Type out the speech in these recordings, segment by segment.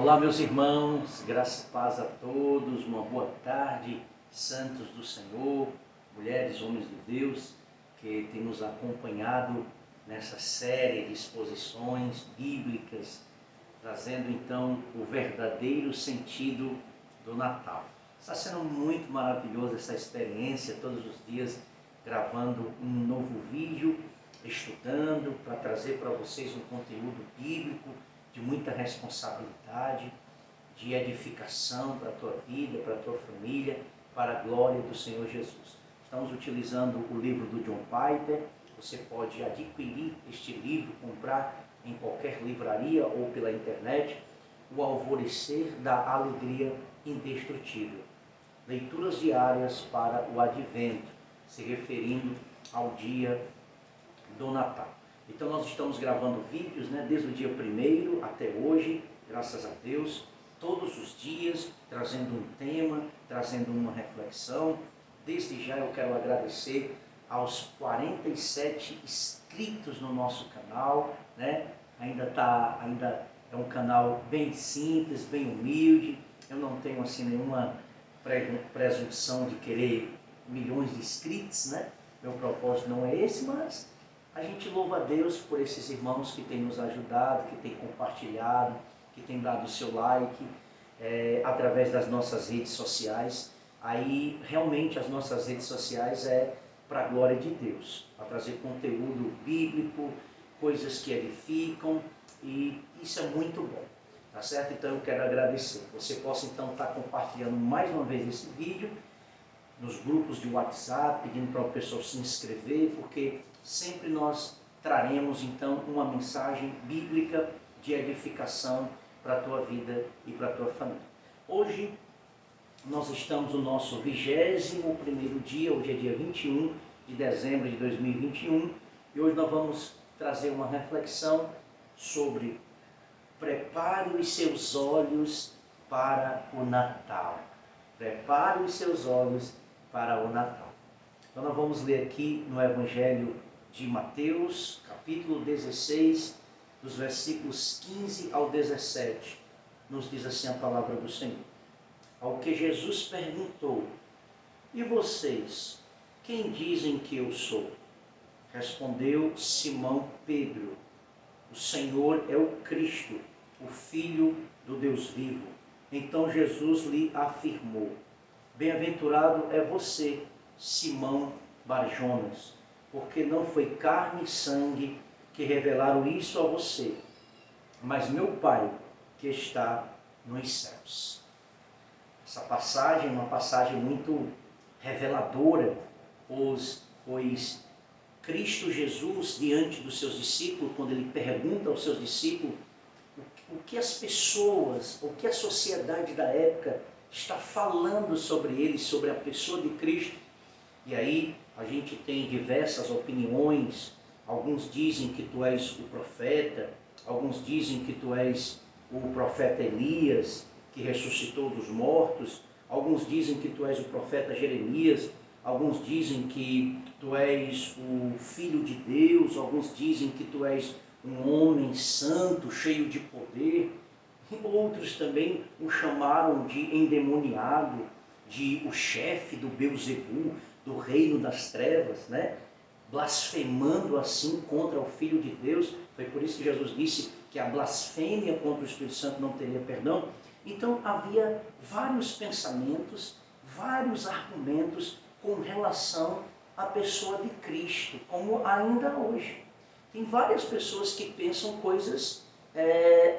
Olá, meus irmãos, graça e paz a todos, uma boa tarde, santos do Senhor, mulheres, homens de Deus, que têm nos acompanhado nessa série de exposições bíblicas, trazendo então o verdadeiro sentido do Natal. Está sendo muito maravilhosa essa experiência, todos os dias gravando um novo vídeo, estudando para trazer para vocês um conteúdo bíblico de muita responsabilidade, de edificação para a tua vida, para a tua família, para a glória do Senhor Jesus. Estamos utilizando o livro do John Piper. Você pode adquirir este livro, comprar em qualquer livraria ou pela internet, O Alvorecer da Alegria Indestrutível. Leituras diárias para o Advento, se referindo ao dia do Natal. Então nós estamos gravando vídeos, desde o dia 1º até hoje, graças a Deus, todos os dias, trazendo um tema, trazendo uma reflexão. Desde já eu quero agradecer aos 47 inscritos no nosso canal, Ainda é um canal bem simples, bem humilde. Eu não tenho assim nenhuma presunção de querer milhões de inscritos, Meu propósito não é esse, mas a gente louva a Deus por esses irmãos que têm nos ajudado, que têm compartilhado, que têm dado o seu like através das nossas redes sociais. Aí realmente as nossas redes sociais é para a glória de Deus, para trazer conteúdo bíblico, coisas que edificam, e isso é muito bom, tá certo? Então eu quero agradecer. Você possa então estar compartilhando mais uma vez esse vídeo nos grupos de WhatsApp, pedindo para o pessoal se inscrever, porque sempre nós traremos então uma mensagem bíblica de edificação para a tua vida e para a tua família. Hoje nós estamos no nosso 21º dia, hoje é dia 21 de dezembro de 2021, e hoje nós vamos trazer uma reflexão sobre prepare os seus olhos para o Natal. Prepare os seus olhos para o Natal. Então nós vamos ler aqui no Evangelho de Mateus, capítulo 16, dos versículos 15 ao 17. Nos diz assim a palavra do Senhor. Ao que Jesus perguntou: e vocês, quem dizem que eu sou? Respondeu Simão Pedro: o Senhor é o Cristo, o Filho do Deus vivo. Então Jesus lhe afirmou: bem-aventurado é você, Simão Barjonas, porque não foi carne e sangue que revelaram isso a você, mas meu Pai que está nos céus. Essa passagem é uma passagem muito reveladora, pois Cristo Jesus, diante dos seus discípulos, quando ele pergunta aos seus discípulos o que as pessoas, o que a sociedade da época está falando sobre ele, sobre a pessoa de Cristo. E aí a gente tem diversas opiniões. Alguns dizem que tu és o profeta, alguns dizem que tu és o profeta Elias, que ressuscitou dos mortos, alguns dizem que tu és o profeta Jeremias, alguns dizem que tu és o Filho de Deus, alguns dizem que tu és um homem santo, cheio de poder. Outros também o chamaram de endemoniado, de o chefe do Beelzebul, do reino das trevas, blasfemando assim contra o Filho de Deus. Foi por isso que Jesus disse que a blasfêmia contra o Espírito Santo não teria perdão. Então havia vários pensamentos, vários argumentos com relação à pessoa de Cristo, como ainda hoje. Tem várias pessoas que pensam coisas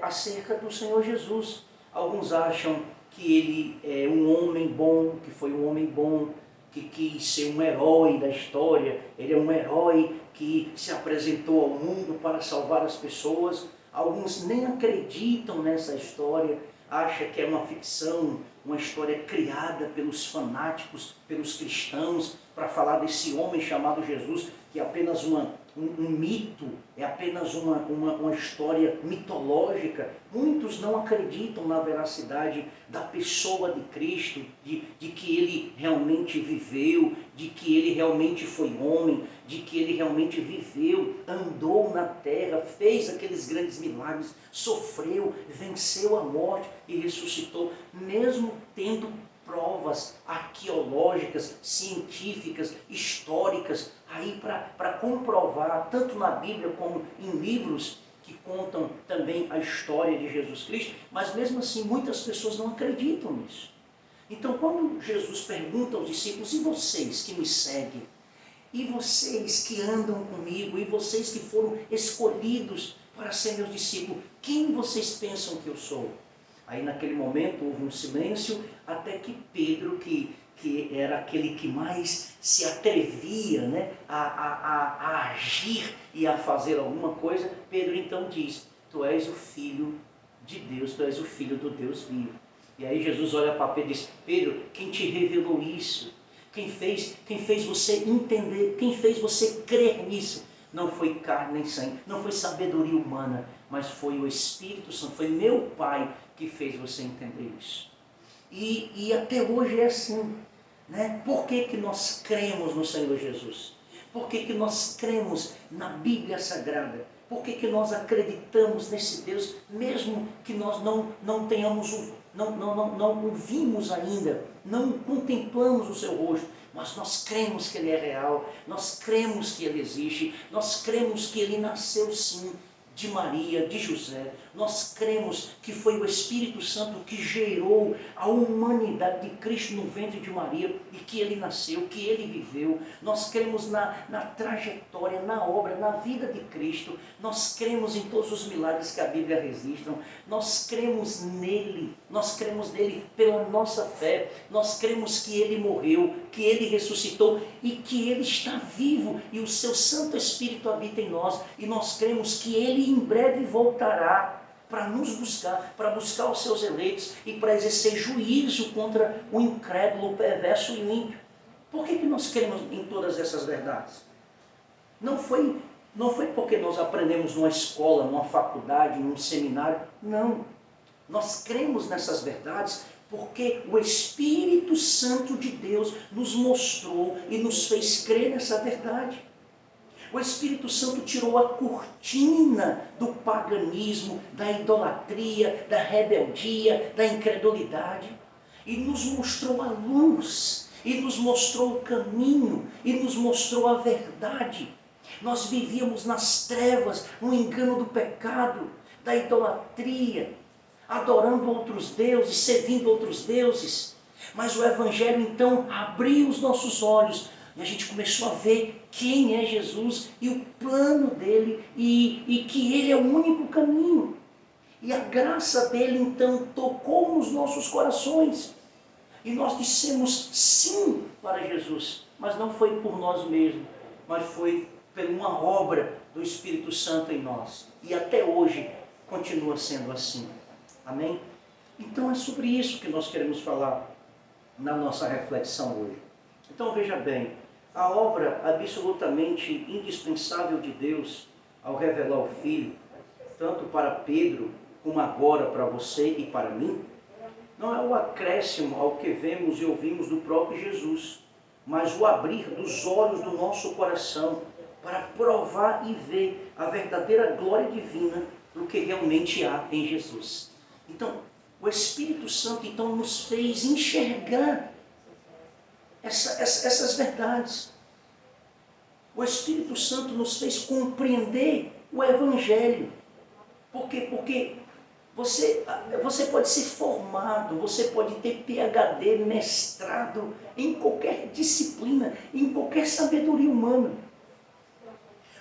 acerca do Senhor Jesus. Alguns acham que ele é um homem bom, que foi um homem bom, que quis ser um herói da história. Ele é um herói que se apresentou ao mundo para salvar as pessoas. Alguns nem acreditam nessa história, acham que é uma ficção, uma história criada pelos fanáticos, pelos cristãos, para falar desse homem chamado Jesus, que é apenas uma um mito, é apenas uma história mitológica. Muitos não acreditam na veracidade da pessoa de Cristo, de que ele realmente viveu, de que ele realmente foi homem, de que ele realmente viveu, andou na terra, fez aqueles grandes milagres, sofreu, venceu a morte e ressuscitou, mesmo tendo provas arqueológicas, científicas, históricas, aí para comprovar, tanto na Bíblia como em livros que contam também a história de Jesus Cristo, mas mesmo assim muitas pessoas não acreditam nisso. Então quando Jesus pergunta aos discípulos, e vocês que me seguem? E vocês que andam comigo? E vocês que foram escolhidos para ser meus discípulos? Quem vocês pensam que eu sou? Aí naquele momento houve um silêncio, até que Pedro, que era aquele que mais se atrevia, né, a agir e a fazer alguma coisa, Pedro então diz, tu és o Filho de Deus, tu és o Filho do Deus vivo. E aí Jesus olha para Pedro e diz, Pedro, quem te revelou isso? Quem fez você entender, quem fez você crer nisso? Não foi carne nem sangue, não foi sabedoria humana, mas foi o Espírito Santo, foi meu Pai que fez você entender isso. E até hoje é assim, né? Por que nós cremos no Senhor Jesus? Por que nós cremos na Bíblia Sagrada? Por que nós acreditamos nesse Deus, mesmo que nós não tenhamos, não o vimos ainda, não contemplamos o seu rosto, mas nós cremos que Ele é real, nós cremos que Ele existe, nós cremos que Ele nasceu sim, de Maria, de José. Nós cremos que foi o Espírito Santo que gerou a humanidade de Cristo no ventre de Maria e que Ele nasceu, que Ele viveu. Nós cremos na trajetória, na obra, na vida de Cristo. Nós cremos em todos os milagres que a Bíblia registra. Nós cremos nele pela nossa fé. Nós cremos que Ele morreu, que Ele ressuscitou e que Ele está vivo e o seu Santo Espírito habita em nós. E nós cremos que Ele em breve voltará para nos buscar, para buscar os seus eleitos e para exercer juízo contra o incrédulo, o perverso e o ímpio. Por que nós cremos em todas essas verdades? Não foi porque nós aprendemos numa escola, numa faculdade, num seminário. Não. Nós cremos nessas verdades porque o Espírito Santo de Deus nos mostrou e nos fez crer nessa verdade. O Espírito Santo tirou a cortina do paganismo, da idolatria, da rebeldia, da incredulidade e nos mostrou a luz, e nos mostrou o caminho, e nos mostrou a verdade. Nós vivíamos nas trevas, no engano do pecado, da idolatria, adorando outros deuses, servindo outros deuses. Mas o Evangelho então abriu os nossos olhos e a gente começou a ver quem é Jesus e o plano dele e que ele é o único caminho. E a graça dele então tocou nos nossos corações. E nós dissemos sim para Jesus, mas não foi por nós mesmos, mas foi por uma obra do Espírito Santo em nós. E até hoje continua sendo assim. Amém? Então é sobre isso que nós queremos falar na nossa reflexão hoje. Então veja bem, a obra absolutamente indispensável de Deus ao revelar o Filho, tanto para Pedro como agora para você e para mim, não é o acréscimo ao que vemos e ouvimos do próprio Jesus, mas o abrir dos olhos do nosso coração para provar e ver a verdadeira glória divina do que realmente há em Jesus. Então, o Espírito Santo então nos fez enxergar essas verdades. O Espírito Santo nos fez compreender o Evangelho. Por quê? Porque você pode ser formado, você pode ter PhD, mestrado em qualquer disciplina, em qualquer sabedoria humana.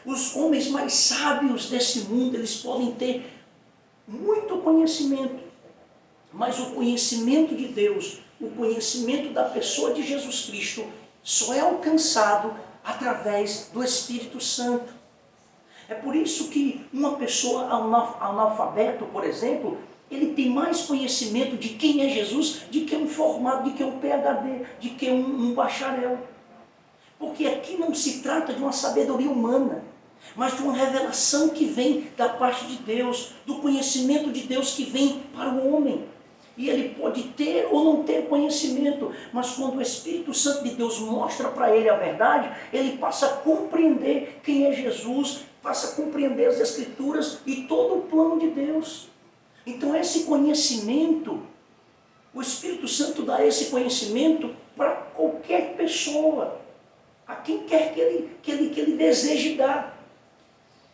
Os homens mais sábios desse mundo, eles podem ter muito conhecimento, mas o conhecimento de Deus, o conhecimento da pessoa de Jesus Cristo, só é alcançado através do Espírito Santo. É por isso que uma pessoa analfabeto, por exemplo, ele tem mais conhecimento de quem é Jesus do que um formado, de que um PhD, de que um bacharel. Porque aqui não se trata de uma sabedoria humana, mas de uma revelação que vem da parte de Deus, do conhecimento de Deus que vem para o homem. E ele pode ter ou não ter conhecimento, mas quando o Espírito Santo de Deus mostra para ele a verdade, ele passa a compreender quem é Jesus, passa a compreender as Escrituras e todo o plano de Deus. Então esse conhecimento, o Espírito Santo dá esse conhecimento para qualquer pessoa, a quem quer que ele deseje dar.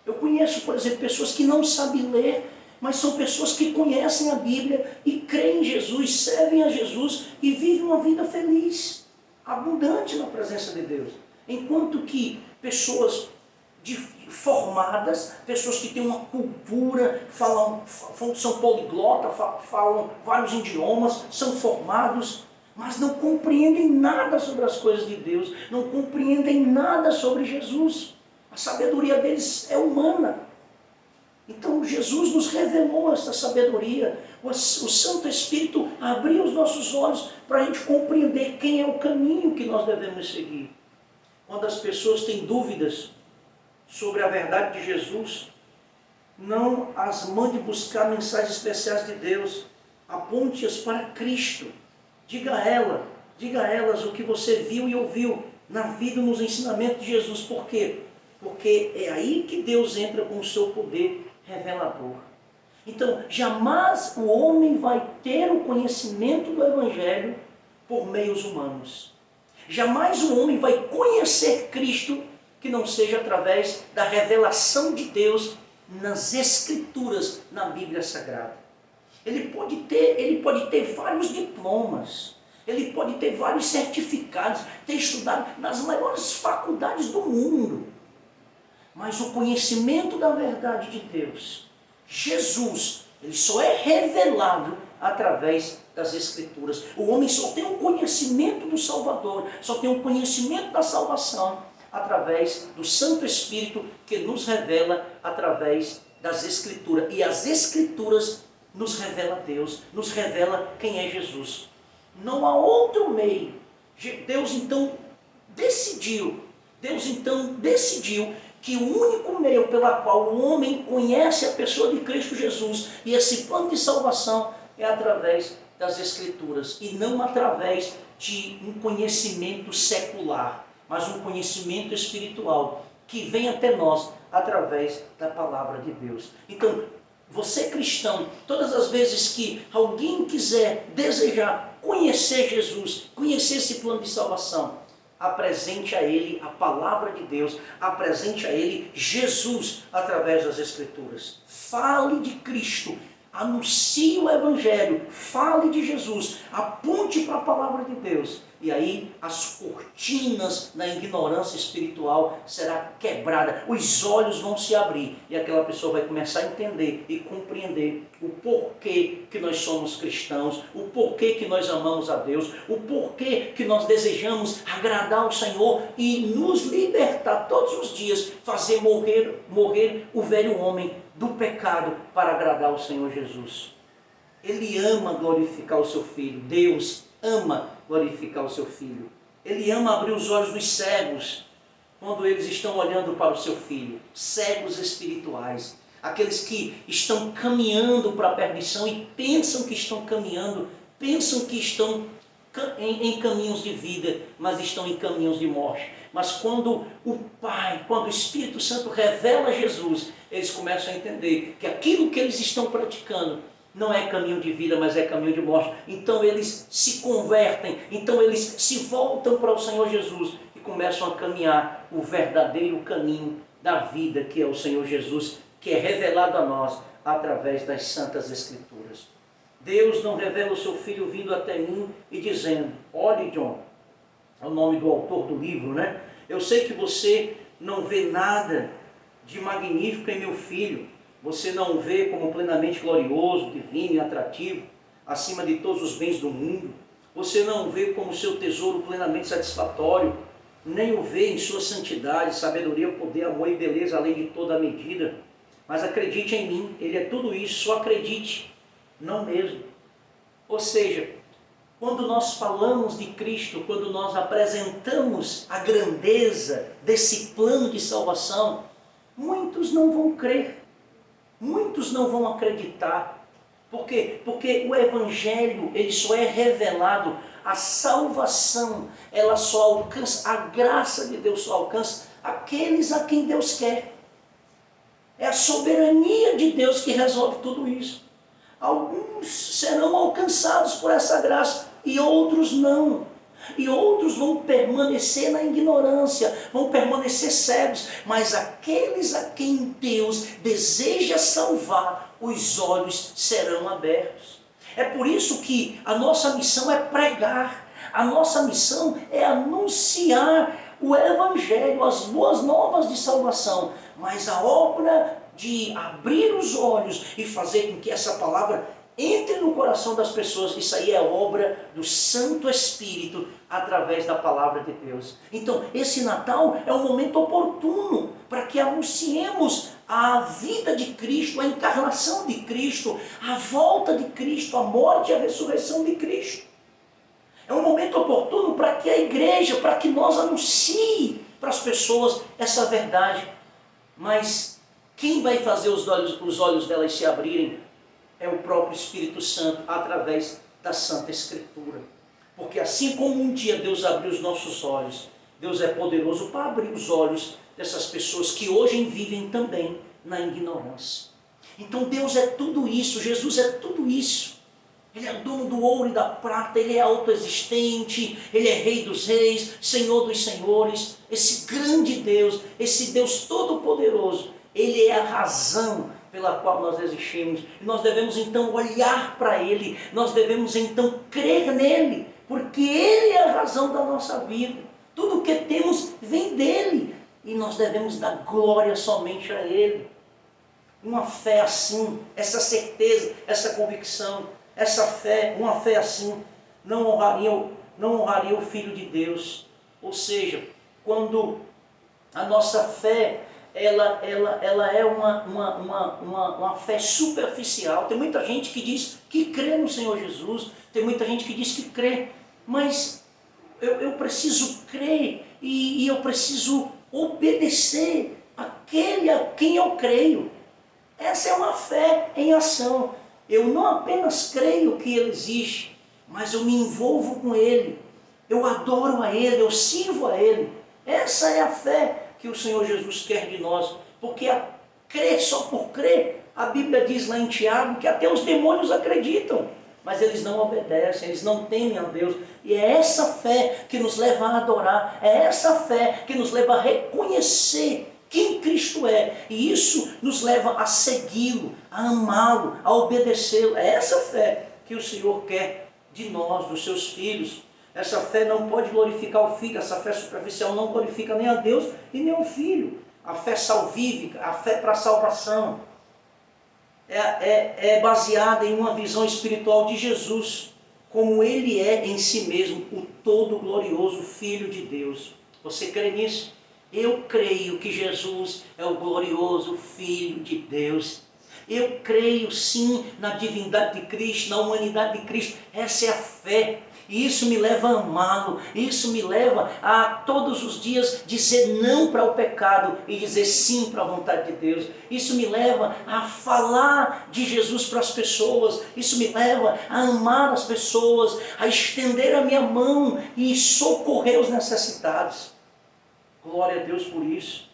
Eu conheço, por exemplo, pessoas que não sabem ler, mas são pessoas que conhecem a Bíblia e creem em Jesus, servem a Jesus e vivem uma vida feliz, abundante na presença de Deus. Enquanto que pessoas formadas, pessoas que têm uma cultura, são poliglotas, falam vários idiomas, são formados, mas não compreendem nada sobre as coisas de Deus, não compreendem nada sobre Jesus. A sabedoria deles é humana. Então Jesus nos revelou essa sabedoria. O Santo Espírito abriu os nossos olhos para a gente compreender quem é o caminho que nós devemos seguir. Quando as pessoas têm dúvidas sobre a verdade de Jesus, não as mande buscar mensagens especiais de Deus. Aponte-as para Cristo. Diga a elas o que você viu e ouviu na vida, nos ensinamentos de Jesus. Por quê? Porque é aí que Deus entra com o seu poder revelador. Então, jamais o homem vai ter o conhecimento do Evangelho por meios humanos. Jamais o homem vai conhecer Cristo que não seja através da revelação de Deus nas Escrituras, na Bíblia Sagrada. Ele pode ter vários diplomas, ele pode ter vários certificados, ter estudado nas maiores faculdades do mundo. Mas o conhecimento da verdade de Deus, Jesus, ele só é revelado através das Escrituras. O homem só tem um conhecimento do Salvador, só tem um conhecimento da salvação através do Santo Espírito que nos revela através das Escrituras. E as Escrituras nos revela Deus, nos revela quem é Jesus. Não há outro meio. Deus então decidiu que o único meio pela qual o homem conhece a pessoa de Cristo Jesus e esse plano de salvação é através das Escrituras e não através de um conhecimento secular, mas um conhecimento espiritual que vem até nós através da palavra de Deus. Então, você cristão, todas as vezes que alguém quiser desejar conhecer Jesus, conhecer esse plano de salvação, apresente a ele a palavra de Deus, apresente a ele Jesus através das Escrituras. Fale de Cristo, anuncie o Evangelho, fale de Jesus, aponte para a palavra de Deus. E aí as cortinas da ignorância espiritual serão quebradas, os olhos vão se abrir e aquela pessoa vai começar a entender e compreender o porquê que nós somos cristãos, o porquê que nós amamos a Deus, o porquê que nós desejamos agradar ao Senhor e nos libertar todos os dias, fazer morrer o velho homem do pecado para agradar ao Senhor Jesus. Ele ama glorificar o seu Filho. Deus ama glorificar o seu Filho. Ele ama abrir os olhos dos cegos quando eles estão olhando para o seu Filho. Cegos espirituais. Aqueles que estão caminhando para a perdição e pensam que estão caminhando, pensam que estão em caminhos de vida, mas estão em caminhos de morte. Mas quando o Pai, quando o Espírito Santo revela Jesus, eles começam a entender que aquilo que eles estão praticando não é caminho de vida, mas é caminho de morte. Então eles se convertem, então eles se voltam para o Senhor Jesus e começam a caminhar o verdadeiro caminho da vida, que é o Senhor Jesus, que é revelado a nós através das Santas Escrituras. Deus não revela o seu Filho vindo até mim e dizendo: olhe, John, é o nome do autor do livro, né? Eu sei que você não vê nada de magnífico em meu filho. Você não o vê como plenamente glorioso, divino e atrativo, acima de todos os bens do mundo. Você não o vê como seu tesouro plenamente satisfatório, nem o vê em sua santidade, sabedoria, poder, amor e beleza, além de toda a medida. Mas acredite em mim, ele é tudo isso, só acredite, não mesmo. Ou seja, quando nós falamos de Cristo, quando nós apresentamos a grandeza desse plano de salvação, muitos não vão crer, muitos não vão acreditar. Por quê? Porque o Evangelho, ele só é revelado, a salvação, ela só alcança, a graça de Deus só alcança aqueles a quem Deus quer. É a soberania de Deus que resolve tudo isso. Alguns serão alcançados por essa graça e outros não. E outros vão permanecer na ignorância, vão permanecer cegos. Mas aqueles a quem Deus deseja salvar, os olhos serão abertos. É por isso que a nossa missão é pregar. A nossa missão é anunciar o Evangelho, as boas novas de salvação. Mas a obra de abrir os olhos e fazer com que essa palavra entre no coração das pessoas, isso aí é obra do Santo Espírito através da palavra de Deus. Então, esse Natal é um momento oportuno para que anunciemos a vida de Cristo, a encarnação de Cristo, a volta de Cristo, a morte e a ressurreição de Cristo. É um momento oportuno para que a igreja, para que nós anuncie para as pessoas essa verdade. Mas quem vai fazer os olhos delas se abrirem é o próprio Espírito Santo, através da Santa Escritura. Porque assim como um dia Deus abriu os nossos olhos, Deus é poderoso para abrir os olhos dessas pessoas que hoje vivem também na ignorância. Então Deus é tudo isso, Jesus é tudo isso. Ele é dono do ouro e da prata, Ele é autoexistente, Ele é Rei dos reis, Senhor dos senhores. Esse grande Deus, esse Deus todo-poderoso, Ele é a razão pela qual nós existimos. E nós devemos então olhar para Ele, nós devemos então crer nele, porque Ele é a razão da nossa vida. Tudo o que temos vem dEle, e nós devemos dar glória somente a Ele. Uma fé assim, essa certeza, essa convicção, essa fé, uma fé assim, não honraria o Filho de Deus. Ou seja, quando a nossa fé ela é uma fé superficial. Tem muita gente que diz que crê no Senhor Jesus, tem muita gente que diz que crê, mas eu preciso crer e eu preciso obedecer àquele a quem eu creio. Essa é uma fé em ação. Eu não apenas creio que Ele existe, mas eu me envolvo com Ele, eu adoro a Ele, eu sirvo a Ele. Essa é a fé que o Senhor Jesus quer de nós, porque a crer só por crer, a Bíblia diz lá em Tiago que até os demônios acreditam, mas eles não obedecem, eles não temem a Deus. E é essa fé que nos leva a adorar, é essa fé que nos leva a reconhecer quem Cristo é, e isso nos leva a segui-lo, a amá-lo, a obedecê-lo. É essa fé que o Senhor quer de nós, dos seus filhos. Essa fé não pode glorificar o Filho, essa fé superficial não glorifica nem a Deus e nem o Filho. A fé salvífica, a fé para a salvação, é baseada em uma visão espiritual de Jesus, como Ele é em si mesmo, o todo glorioso Filho de Deus. Você crê nisso? Eu creio que Jesus é o glorioso Filho de Deus. Eu creio sim na divindade de Cristo, na humanidade de Cristo. Essa é a fé. E isso me leva a amá-lo. Isso me leva a todos os dias dizer não para o pecado e dizer sim para a vontade de Deus. Isso me leva a falar de Jesus para as pessoas. Isso me leva a amar as pessoas, a estender a minha mão e socorrer os necessitados. Glória a Deus por isso.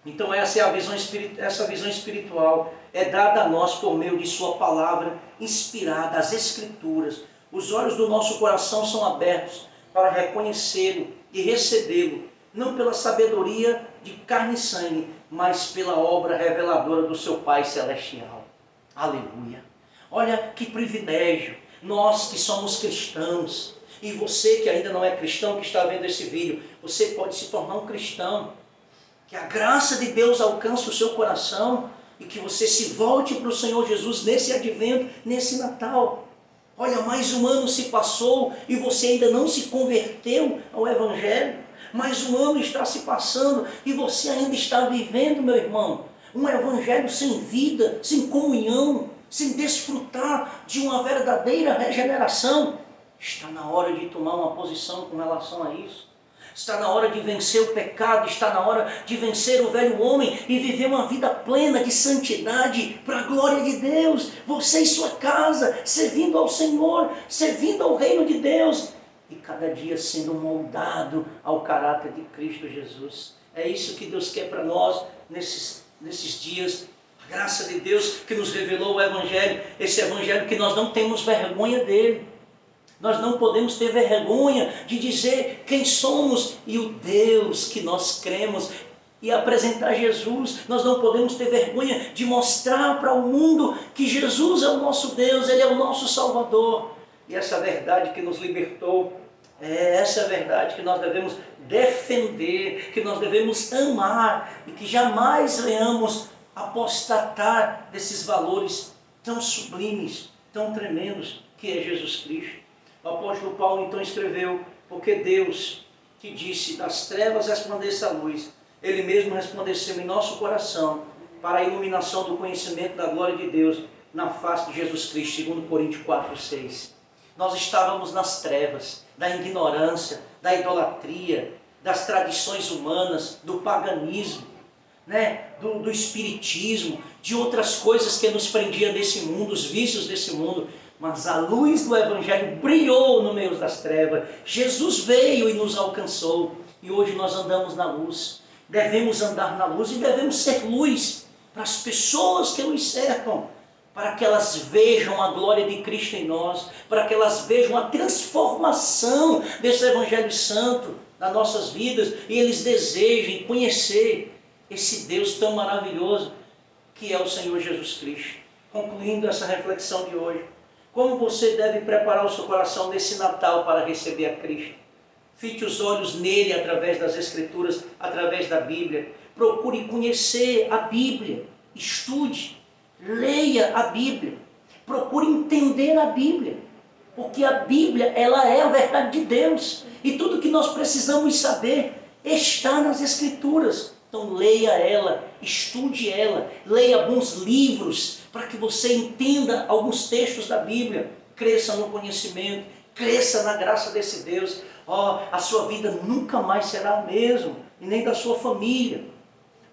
Então essa é a visão essa visão espiritual é dada a nós por meio de sua palavra inspirada, as Escrituras. Os olhos do nosso coração são abertos para reconhecê-lo e recebê-lo, não pela sabedoria de carne e sangue, mas pela obra reveladora do seu Pai Celestial. Aleluia! Olha que privilégio, nós que somos cristãos, e você que ainda não é cristão, que está vendo esse vídeo, você pode se tornar um cristão. Que a graça de Deus alcance o seu coração e que você se volte para o Senhor Jesus nesse advento, nesse Natal. Olha, mais um ano se passou e você ainda não se converteu ao Evangelho. Mais um ano está se passando e você ainda está vivendo, meu irmão, um Evangelho sem vida, sem comunhão, sem desfrutar de uma verdadeira regeneração. Está na hora de tomar uma posição com relação a isso. Está na hora de vencer o pecado, está na hora de vencer o velho homem e viver uma vida plena de santidade para a glória de Deus. Você e sua casa, servindo ao Senhor, servindo ao reino de Deus e cada dia sendo moldado ao caráter de Cristo Jesus. É isso que Deus quer para nós nesses dias. A graça de Deus que nos revelou o Evangelho, esse Evangelho que nós não temos vergonha dele. Nós não podemos ter vergonha de dizer quem somos e o Deus que nós cremos e apresentar Jesus. Nós não podemos ter vergonha de mostrar para o mundo que Jesus é o nosso Deus, Ele é o nosso Salvador. E essa verdade que nos libertou, é essa verdade que nós devemos defender, que nós devemos amar e que jamais venhamos apostatar desses valores tão sublimes, tão tremendos que é Jesus Cristo. O apóstolo Paulo então escreveu: porque Deus, que disse, das trevas resplandeça a luz, Ele mesmo resplandeceu em nosso coração para a iluminação do conhecimento da glória de Deus na face de Jesus Cristo, segundo Coríntios 4:6. Nós estávamos nas trevas, da ignorância, da idolatria, das tradições humanas, do paganismo, do espiritismo, de outras coisas que nos prendiam desse mundo, os vícios desse mundo. Mas a luz do Evangelho brilhou no meio das trevas. Jesus veio e nos alcançou. E hoje nós andamos na luz. Devemos andar na luz e devemos ser luz para as pessoas que nos cercam, para que elas vejam a glória de Cristo em nós, para que elas vejam a transformação desse Evangelho Santo nas nossas vidas e eles desejem conhecer esse Deus tão maravilhoso que é o Senhor Jesus Cristo. Concluindo essa reflexão de hoje, como você deve preparar o seu coração nesse Natal para receber a Cristo? Fite os olhos nele através das Escrituras, através da Bíblia. Procure conhecer a Bíblia. Estude, leia a Bíblia. Procure entender a Bíblia. Porque a Bíblia, ela é a verdade de Deus. E tudo que nós precisamos saber está nas Escrituras. Então leia ela, estude ela, leia bons livros para que você entenda alguns textos da Bíblia, cresça no conhecimento, cresça na graça desse Deus. A sua vida nunca mais será a mesma, e nem da sua família.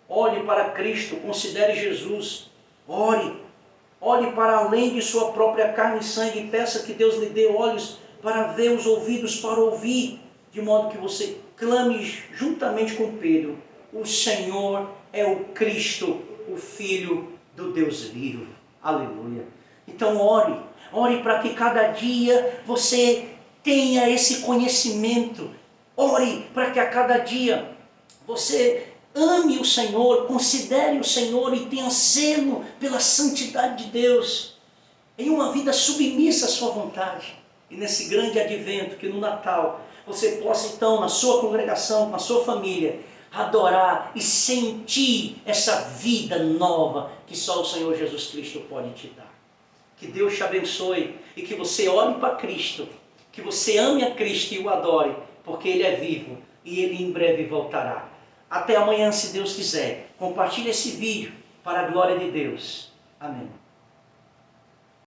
Olhe para Cristo, considere Jesus, ore para além de sua própria carne e sangue e peça que Deus lhe dê olhos para ver, os ouvidos para ouvir, de modo que você clame juntamente com Pedro: o Senhor é o Cristo, o Filho do Deus vivo. Aleluia. Então ore para que cada dia você tenha esse conhecimento. Ore para que a cada dia você ame o Senhor, considere o Senhor e tenha zelo pela santidade de Deus, em uma vida submissa à sua vontade. E nesse grande advento, que no Natal você possa então, na sua congregação, na sua família, adorar e sentir essa vida nova que só o Senhor Jesus Cristo pode te dar. Que Deus te abençoe e que você olhe para Cristo, que você ame a Cristo e o adore, porque Ele é vivo e Ele em breve voltará. Até amanhã, se Deus quiser. Compartilhe esse vídeo para a glória de Deus. Amém.